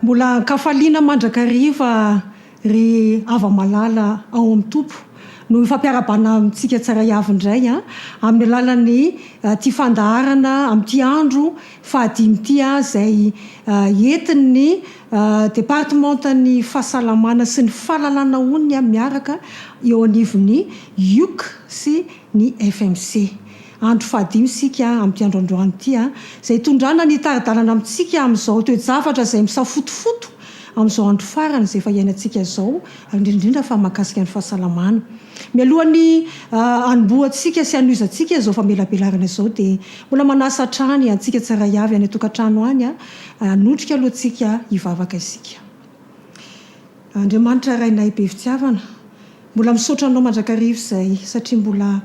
Mbola kafaliana mandrakariva ry ava-malala ao amin'ny tompo no ifampiarabana amintsika tsara iavindray amin'ny alalan'ny ty fandaharana amin'ity andro fahadimy ty izay entin'ny departementan'ny fahasalamana sy ny fahalalana onony miaraka eo anivon'ny IOK sy ny FMC. Andro fahadimy sika amin'ity androandroany ity izay tondrana ny taridalana amintsika amin'izao toe-javatra izay misafotofoto amin'izao andro farany izay efa iainantsika izao indrindrindra fa mahakasika ny fahasalamana. Mialohan'ny anomboantsika sy anoizantsika izao famelabelarana izao dia mbola manasa hatrany antsika tsara iavy any tokantrano any nodrika alohantsika hivavaka isika. Andriamanitra rainay be fitiavana, mbola misaotra anao mandrakariva izay satria mbola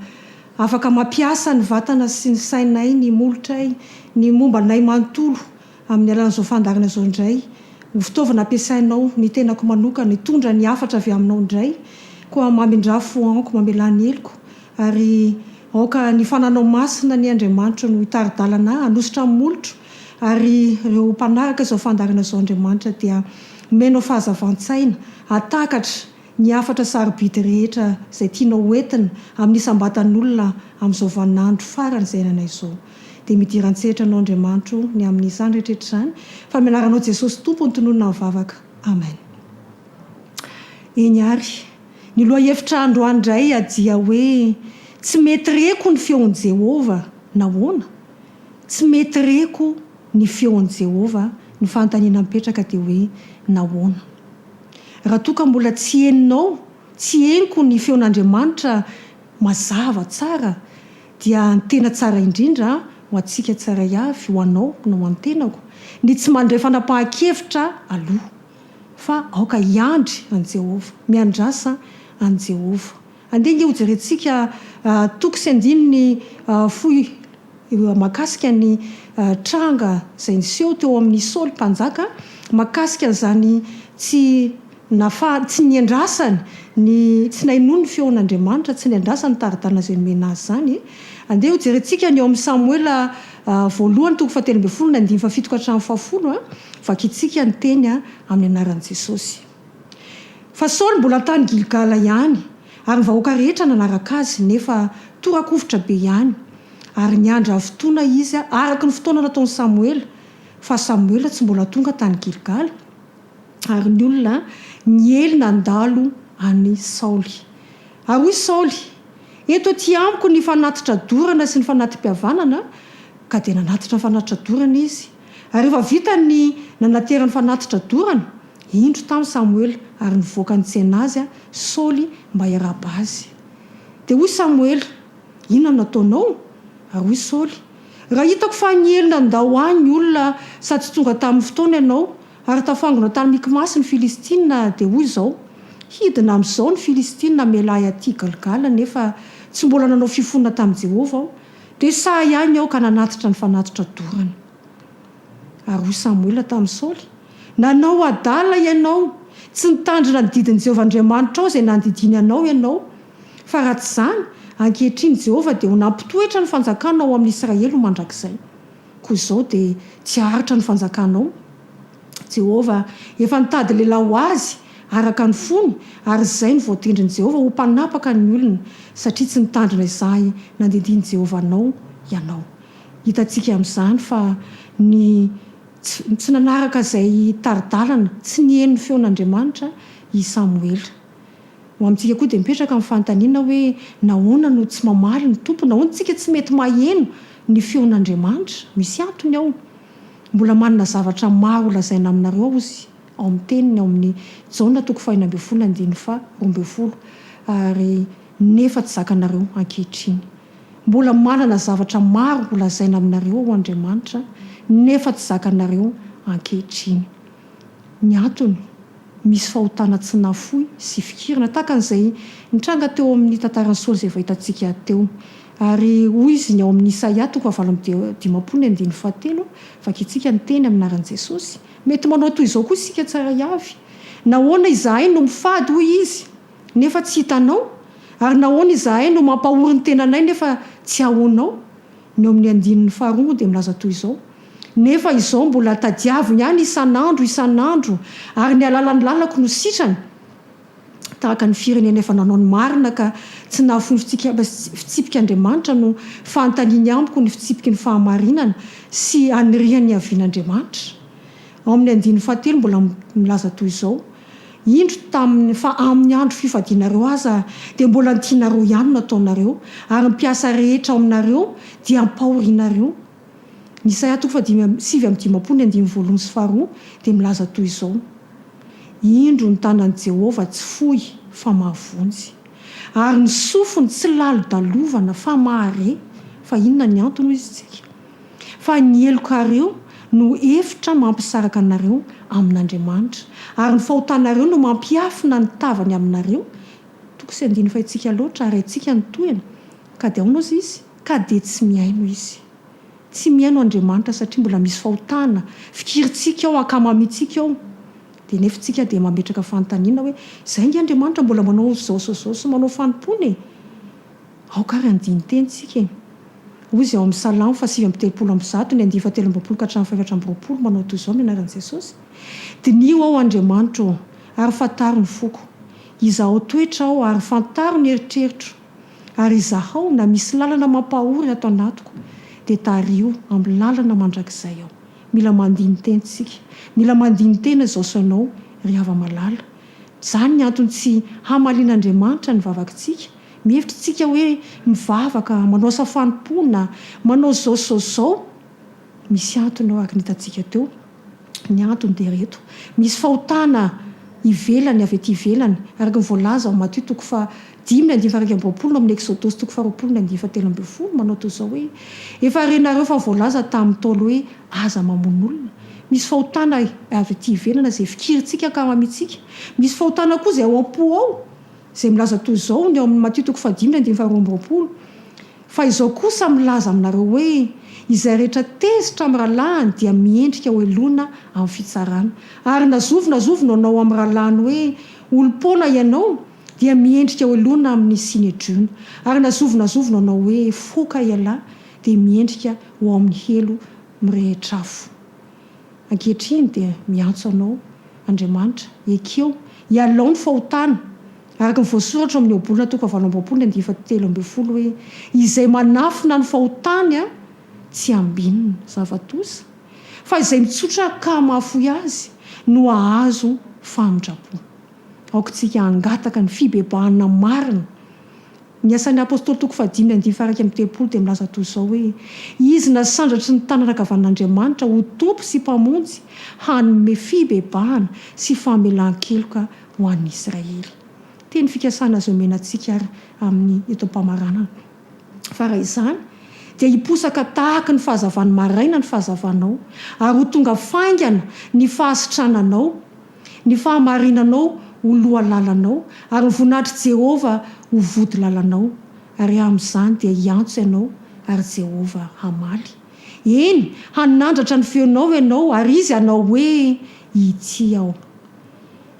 afaka mampiasa ny vatana sy ny sainay ny molotray ny mombanay manontolo amin'ny alalan'izao fandarana izao indray. Ny fitaovana ampiasainao ny tenako manokana hitondra ny hafatra avy aminao indray koa mamindrafo aoko mamelany heliko ary aoka ny fananao masina ny Andriamanitra no hitaridalana hanositra amin'ny molotro ary ireo mpanaraka izao fandarana izao Andriamanitra dia menao fahazavan-tsaina hatakatra ny hafatra sarobidy rehetra izay tianao entina amin'ny isam-batan'olona amin'izao vaninandro farany izay iainana izao. Dia midiran-tsehatra anao Andriamanitra ny amin'izany rehetra izany fa mianaranao Jesosy tompo ny tononona mivavaka. Amen. Eny ary ny loha hevitra androany indray dia hoe tsy mety reko ny feon'i Jehova nahoana? Tsy mety reko ny feon'i Jehova, ny fanontaniana mipetraka dia hoe nahoana? Raha toa ka mbola tsy heninao, tsy henoko ny feon'Andriamanitra mazava tsara dia ny tena tsara indrindra ho antsika tsara iavy, ho anao no ho an-tenako ny tsy mandray fanapahan-kevitra aloha fa aoka hiandry an Jehova, miandrasa an Jehova. Andeha nge ho jerentsika toko sy andininy fohy makasika ny tranga izay niseho teo amin'ny Saoly mpanjaka makasika an'izany tsy niandrasany tsy nainoa ny feon'Andriamanitra, tsy niandrasany taridalana izay nomena azy zany. Andeha ho jerentsika ny eo amin'ny Samuela voalohany toko 17:7-10 vakitsika ny teny amin'ny anaran'i Jesosy. Fa Saoly mbola tany Gilgala ihany ary ny vahoaka rehetra nanaraka azy nefa torakovitra be ihany ary niandra fotoana izy araka ny fotoana nataon'i Samuela fa Samuela tsy mbola tonga tany Gilgala ary ny olona niely nandalo any Saoly. Ary hoy Saoly, eto ty amiko ny fanatitra dorana sy ny fanatim-pihavanana, ka dia nanatitra ny fanatitra dorana izy. Ary rehefa vita ny nanaterany fanatitra dorana, indro tamin'ny Samuela ary nivoaka ny tsena azy Saoly mba hiaraba azy. Dia hoy Samuela, inona nataonao? Ary hoy Saoly, raha hitako fa niely nandao any ny olona sady tsy tonga tamin'ny fotoana ianao ary tafangona tany Mikmasy ny Filistina dia hoy izao, hidina amin'izao ny Filistina melay aty Gilgala nefa tsy mbola nanao fifonana tamin'i Jehova aho, dia sa ihany aho ka nanatitra ny fanatitra dorana. Ary hoy Samuela tamin'ny Saoly, nanao adala ianao, tsy nitandrina ny didin'i Jehovah Andriamanitra ao izay nandidiny anao ianao, fa raha tsy izany ankehitriny Jehova dia ho nampitoetra ny fanjakanao amin'ny Israely ho mandrakizay. Koa izao dia tsy haritra ny fanjakanao. Jehova efa nitady lehilahy ho azy araka ny fony ary izay ny voatendrin'i Jehova ho mpanapaka ny olona satria tsy nitandrina izay nandidiny Jehova anao ianao. Hitantsika amin'izany fa tsy nanaraka izay taridalana, tsy niheny ny feon'Andriamanitra i Samuela. Ho amintsika koa dia mipetraka amin'ny fanontaniana hoe nahoana no tsy mamaly ny tompo, nahoana tsika tsy mety maheno ny feon'Andriamanitra? Misy antony ao. Mbola manana zavatra maro lazaina aminareo ao izy ao amin'ny teniny ao amin'ny Jaona toko 2:12 ary nefa tsy zakanareo ankehitriny. Mbola manana zavatra maro lazaina aminareo ao Andriamanitra nefa tsy zakanareo ankehitriny. Ny antony misy fahotana tsy nafoy sy fikirana tahaka an'izay nitranga teo amin'ny tantaran'ny Saoly izay fahitantsika teo. Ary hoy izy ny ao amin'ny Isaia toko 9:17 vakitsika ny teny amin'ny anaran'i Jesosy. Mety manao toy izao koa isika tsara iavy. Nahoana izahay no mifady hoy izy nefa tsy hitanao, ary nahoana izahay no mampahory ny tenanay nefa tsy ahonao. Ny ao amin'ny 9:2 dia milaza toy izao, nefa izao mbola tadiaviny ihany isan'andro ary ny alalany lalako no sitrany tahaka ny firenena efa nanao ny marina ka tsy nafony fitsipik'Andriamanitra no fanontaniany amiko ny fitsipiky ny fahamarinana sy anirihany avian'Andriamanitra. Ao amin'ny 9 mbola milaza toy izao: indro tamin'ny fa amin'ny andro fifadianareo aza dia mbola nitianareo ihany nataonareo ary mpiasa rehetra ao aminareo dia ampahorianareo. Ny Isaia 7:9-2 dia milaza toy izao: indro ny tanan'i Jehovah tsy fohy fa mahavonjy ary ny sofiny tsy lalo-dalovana fa mahare. Fa inona ny antony izy tsika? Fa ny elokareo no efitra mampisaraka anareo amin'Andriamanitra ary ny fahotanareo no mampiafina ny tavany aminareo. Toko sy andiny fa itsika loatra ary itsika ny tohina ka dia aono izy ka dia tsy miaino izy. Tsy miaino Andriamanitra satria mbola misy fahotana fikiritsika ao akamamitsika ao. Dia nefa tsika dia mametraka fanontaniana hoe izay ny Andriamanitra mbola manao zao sy manao fanompony. Ao kary andiny teny tsika. Hoy izy ao amin'ny Salamo 7:30 ny 2:13 ka hatramin'ny 4:20 manao toy izao mianaran'i Jesosy: dinio ao Andriamanitra ary fantaro ny foko, izaho toetra ao ary fantaro ny eritreritro, ary izaho na misy lalana mampahory ato anatiko dia tario amin'ny lalana mandrakizay ao. Mila mandiny teny tsika, mila mandiny tena izao sanao ry hava-malala. Izany ny antony tsy hamalin'Andriamanitra ny vavakintsika. Mihevitra tsika hoe mivavaka, manao asa fanompona, manao zao. Misy antony ao araka ny hitantsika teo. Ny antony dia reto: misy fahotana ivelany avy ety ivelany araka ny voalaza ao Matthieu 5:9-12 amin'ny Exodus 20:13 manao toy izao hoe: efa renareo fa voalaza tamin'ny taolo hoe aza mamono olona. Misy fahotana avy ety ivelana izay fikiritsika akamamitsika. Misy fahotana koa izay ao am-po ao izay milaza toy izao ny ao amin'ny Matthieu 5:12. Fa izao kosa milaza aminareo hoe izay rehetra tezitra amin'ny rahalahiny dia miendrika ho elona amin'ny fitsarana, ary nazovina anao amin'ny rahalahiny hoe olom-paona ianao dia miendrika ho elona amin'ny sinedrona, ary nazovina anao hoe foka ialahy dia miendrika ho amin'ny helo mirehitra afo. Ankehitriny dia miantso anao Andriamanitra ekeo ialao ny fahotana araka ny voasoratra amin'ny Obolona 20:13 hoe izay manafina ny fahotany tsy ambinina zavatosa, fa izay mitsotra ka mahafoy azy no ahazo famindrapo. Aoka tsika angataka ny fibebahana marina. Ny asan'ny apôstôly 5:13 dia milaza toy izao hoe izy nasandratry ny tanana ankavan'Andriamanitra ho tompo sy mpamonjy hanome fibebahana sy famelan-keloka ho an'ny Israely. Teny fikasana azo omenantsika ary amin'ny eto am-pamaranana. Fa raha izany dia hiposaka tahaka ny fahazavany maraina ny fahazavanao ary ho tonga faingana ny fahasitrananao, ny fahamarinanao ho loha lalanao ary ny voninahitry Jehovah ho vody lalanao, ary amin'izany dia hiantso ianao ary Jehovah hamaly. Eny, hanandratra ny feonao ianao ary izy hanao hoe ity ao.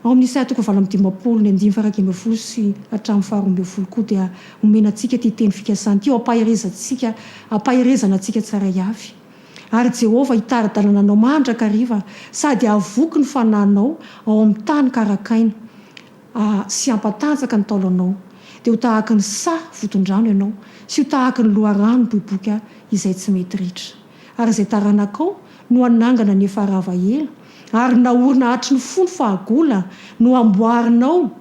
Ao amin'ny Isaia 9:12 sy hatramin'ny 12 koa dia omenantsika ty teny fikasana ty ampahirezana antsika tsara avy. Ary Jehovah hitaradalana anao mandrakariva sady havoky ny fanahinao ao amin'ny tany karakaina sy hampatanjaka ny taolonao, dia ho tahaka ny saha voton-drano ianao sy ho tahaka ny loharano boiboka izay tsy mety ritra. Ary izay taranakao no hanangana ny efa rava ela ary naorina hatry ny fony fahagola no amboarinao,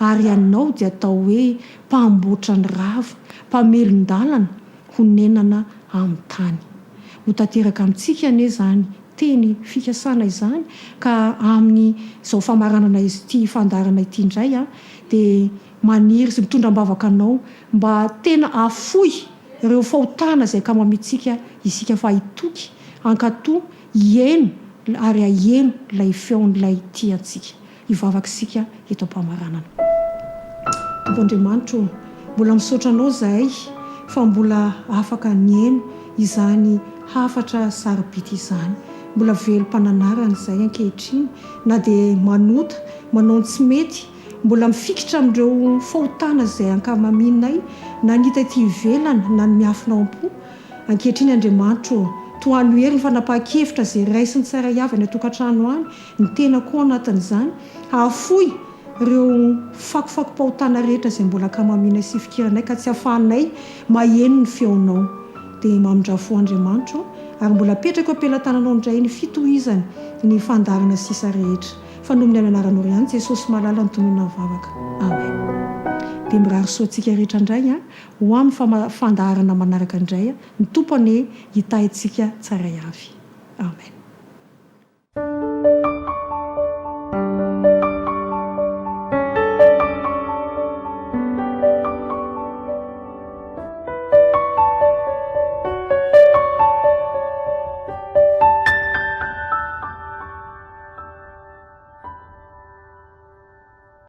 ary ianao dia atao hoe mpamboatra ny rava, mpamelon-dalana ho nenana amin'ny tany. Ho tanteraka amintsika ane izany teny fikasana izany ka amin'ny izao famaranana izy ity fandarana ity indray dia maniry sy mitondra-mbavaka anao mba tena afoy ireo fahotana izay akamamitsika isika fa hitoky ankatoa hieno ary aheno ilay feon'ilay tiantsika hivavakisika eto am-pamaranana. Tompo Andriamanitra, mbola misaotra anao zahay fa mbola afaka nieno izany hafatra sarobity izany. Mbola velom-pananarana izay ankehitriny na dia manota manao tsy mety, mbola mifikitra amin'ireo fahotana izay ankamaminay na nita ety ivelany na ny miafina ao am-po. Ankehitriny Andriamanitra, toano hery ny fanapahan-kevitra zay raisy ny tsara avy ny atokantrano any ny tena koa anatin'izany hahafoy ireo fakofako-pahotana rehetra zay mbola kamamina sy fikiranay ka tsy hahafahanay maheno ny feonao dia mamindrafo Andriamanitra ary mbola apetraka eo am-pelantananao indray ny fitohizany ny fandarana sisa rehetra fanominy amin'ny anaranao ihany Jesosy malala ny tonoina mivavaka. Amen. Dia mirary soantsika rehetra indray ho amin'ny fandaharana manaraka indray ny tompony hitahintsika tsara avy. Amen.